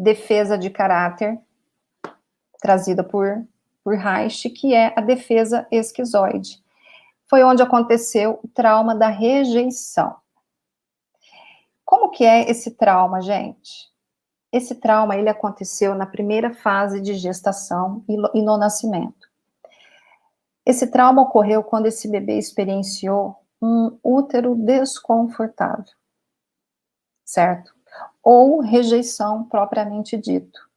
defesa de caráter trazida por Reich, que é a defesa esquizoide. Foi onde aconteceu o trauma da rejeição. Como que é esse trauma, gente? Esse trauma, ele aconteceu na primeira fase de gestação e no nascimento. Esse trauma ocorreu quando esse bebê experienciou um útero desconfortável, certo? Ou rejeição propriamente dito.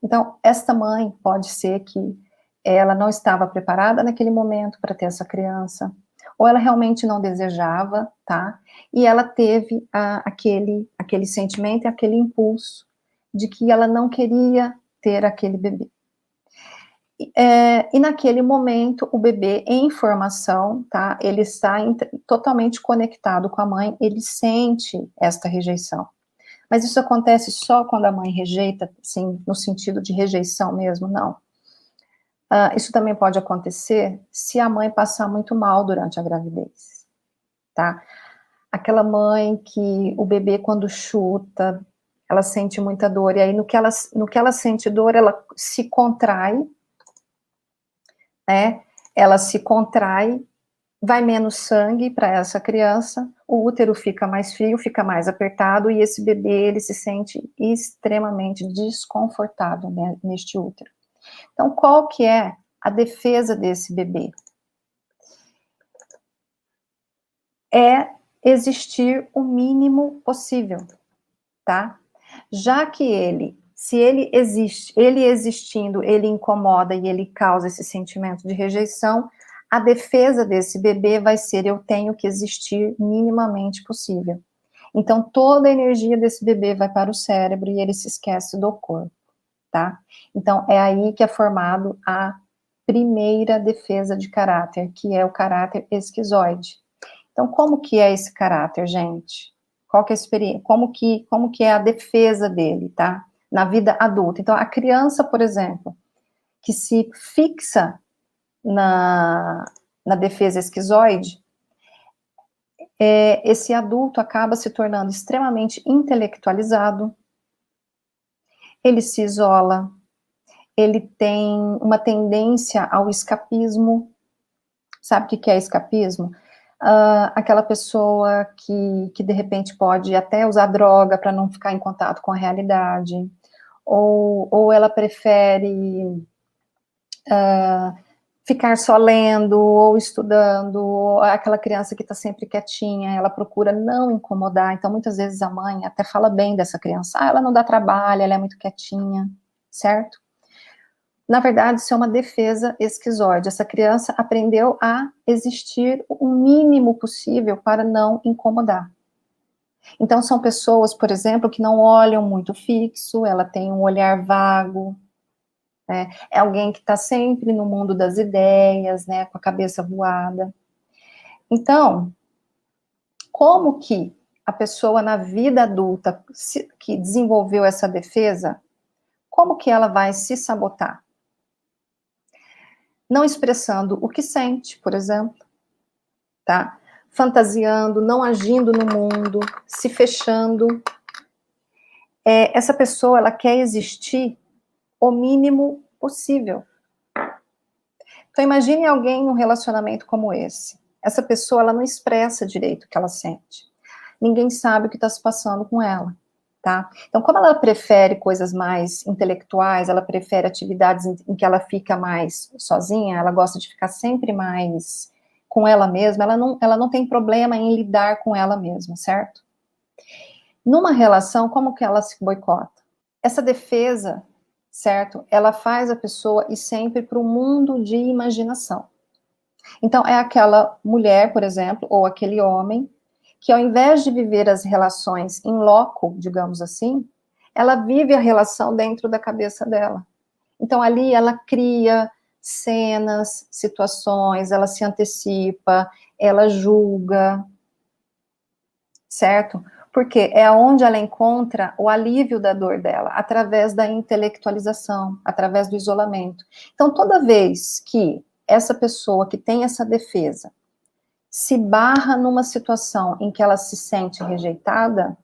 Então, esta mãe pode ser que ela não estava preparada naquele momento para ter essa criança, ou ela realmente não desejava, tá? E ela teve aquele sentimento e aquele impulso de que ela não queria ter aquele bebê. E naquele momento, o bebê em formação, tá? Ele está totalmente conectado com a mãe, ele sente esta rejeição. Mas isso acontece só quando a mãe rejeita, assim, no sentido de rejeição mesmo? Não. Isso também pode acontecer se a mãe passar muito mal durante a gravidez, tá? Aquela mãe que o bebê, quando chuta, ela sente muita dor, e aí no que ela sente dor, ela se contrai, né? Ela se contrai, vai menos sangue para essa criança, o útero fica mais frio, fica mais apertado, e esse bebê, ele se sente extremamente desconfortável, né, neste útero. Então, qual que é a defesa desse bebê? É existir o mínimo possível, tá? Já que se ele existe, ele existindo, ele incomoda e ele causa esse sentimento de rejeição, a defesa desse bebê vai ser: eu tenho que existir minimamente possível. Então, toda a energia desse bebê vai para o cérebro e ele se esquece do corpo, tá? Então, é aí que é formado a primeira defesa de caráter, que é o caráter esquizoide. Então, como que é esse caráter, gente? Qual que é a experiência? Como que é a defesa dele, tá? Na vida adulta. Então, a criança, por exemplo, que se fixa na defesa esquizoide, esse adulto acaba se tornando extremamente intelectualizado, ele se isola, ele tem uma tendência ao escapismo. Sabe o que é escapismo? Aquela pessoa que de repente pode até usar droga para não ficar em contato com a realidade, ou ela prefere ficar só lendo ou estudando, ou aquela criança que está sempre quietinha, ela procura não incomodar. Então, muitas vezes a mãe até fala bem dessa criança: ela não dá trabalho, ela é muito quietinha, certo? Na verdade, isso é uma defesa esquizoide. Essa criança aprendeu a existir o mínimo possível para não incomodar. Então, são pessoas, por exemplo, que não olham muito fixo, ela tem um olhar vago, né? É alguém que está sempre no mundo das ideias, né, com a cabeça voada. Então, como que a pessoa na vida adulta que desenvolveu essa defesa, como que ela vai se sabotar? Não expressando o que sente, por exemplo, tá? Fantasiando, não agindo no mundo, se fechando. Essa pessoa, ela quer existir o mínimo possível. Então, imagine alguém num relacionamento como esse. Essa pessoa, ela não expressa direito o que ela sente. Ninguém sabe o que está se passando com ela, tá? Então, como ela prefere coisas mais intelectuais, ela prefere atividades em que ela fica mais sozinha, ela gosta de ficar sempre mais com ela mesma, ela não tem problema em lidar com ela mesma, certo? Numa relação, como que ela se boicota? Essa defesa, certo? Ela faz a pessoa ir sempre para o mundo de imaginação. Então, é aquela mulher, por exemplo, ou aquele homem, que ao invés de viver as relações em loco, digamos assim, ela vive a relação dentro da cabeça dela. Então, ali ela cria cenas, situações, ela se antecipa, ela julga, certo? Porque é onde ela encontra o alívio da dor dela, através da intelectualização, através do isolamento. Então, toda vez que essa pessoa que tem essa defesa se barra numa situação em que ela se sente rejeitada,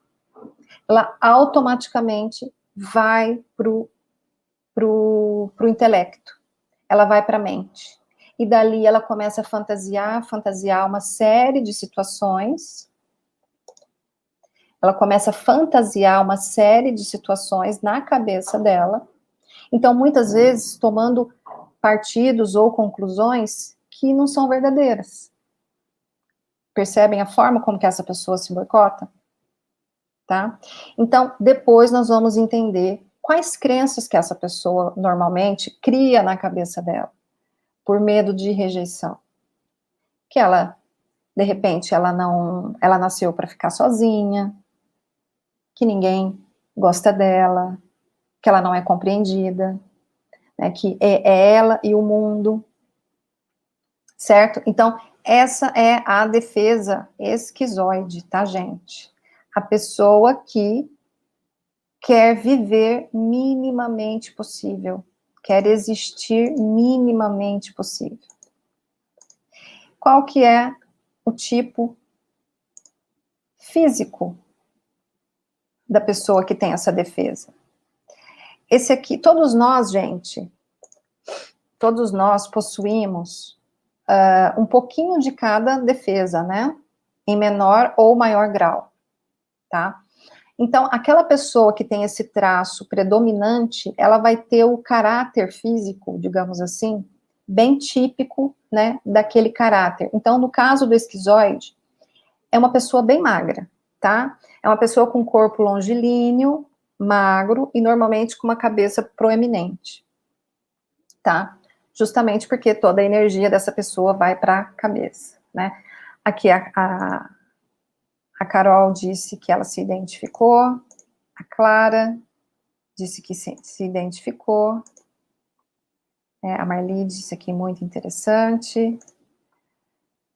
ela automaticamente vai pro intelecto, ela vai para a mente. E dali ela começa a fantasiar uma série de situações. Ela começa a fantasiar uma série de situações na cabeça dela. Então, muitas vezes, tomando partidos ou conclusões que não são verdadeiras. Percebem a forma como que essa pessoa se boicota? Tá? Então, depois nós vamos entender quais crenças que essa pessoa normalmente cria na cabeça dela, por medo de rejeição. Que ela, de repente, ela nasceu para ficar sozinha, que ninguém gosta dela, que ela não é compreendida, né, que é ela e o mundo, certo? Então, essa é a defesa esquizoide, tá, gente? A pessoa que quer viver minimamente possível, quer existir minimamente possível. Qual que é o tipo físico da pessoa que tem essa defesa? Esse aqui, todos nós, gente, todos nós possuímos um pouquinho de cada defesa, né? Em menor ou maior grau, tá? Então, aquela pessoa que tem esse traço predominante, ela vai ter o caráter físico, digamos assim, bem típico, né, daquele caráter. Então, no caso do esquizoide, é uma pessoa bem magra, tá? É uma pessoa com corpo longilíneo, magro e normalmente com uma cabeça proeminente, tá? Justamente porque toda a energia dessa pessoa vai para a cabeça, né? Aqui a Carol disse que ela se identificou, a Clara disse que se identificou, a Marli disse aqui muito interessante,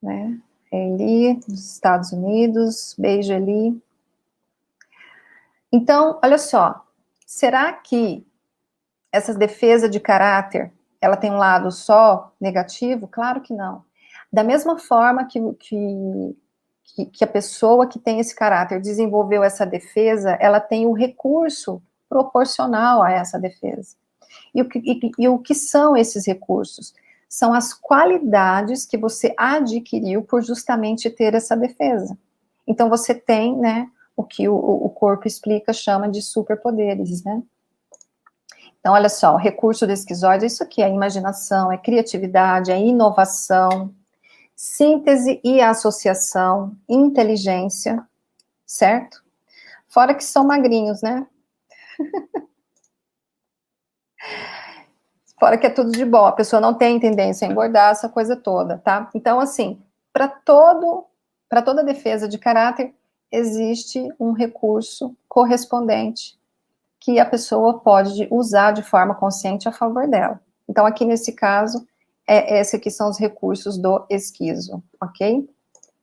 né? Eli, dos Estados Unidos, beijo, Eli. Então, olha só, será que essa defesa de caráter, ela tem um lado só negativo? Claro que não. Da mesma forma que a pessoa que tem esse caráter desenvolveu essa defesa, ela tem o recurso proporcional a essa defesa. E o que são esses recursos? São as qualidades que você adquiriu por justamente ter essa defesa. Então, você tem, né, o que o corpo explica, chama de superpoderes, né? Então, olha só, o recurso do esquizoide é isso aqui, é a imaginação, é criatividade, é inovação, síntese e associação, inteligência, certo? Fora que são magrinhos, né? Fora que é tudo de bom, a pessoa não tem tendência a engordar, essa coisa toda, tá? Então, assim, para toda defesa de caráter, existe um recurso correspondente que a pessoa pode usar de forma consciente a favor dela. Então, aqui nesse caso, esses aqui são os recursos do esquizo, ok?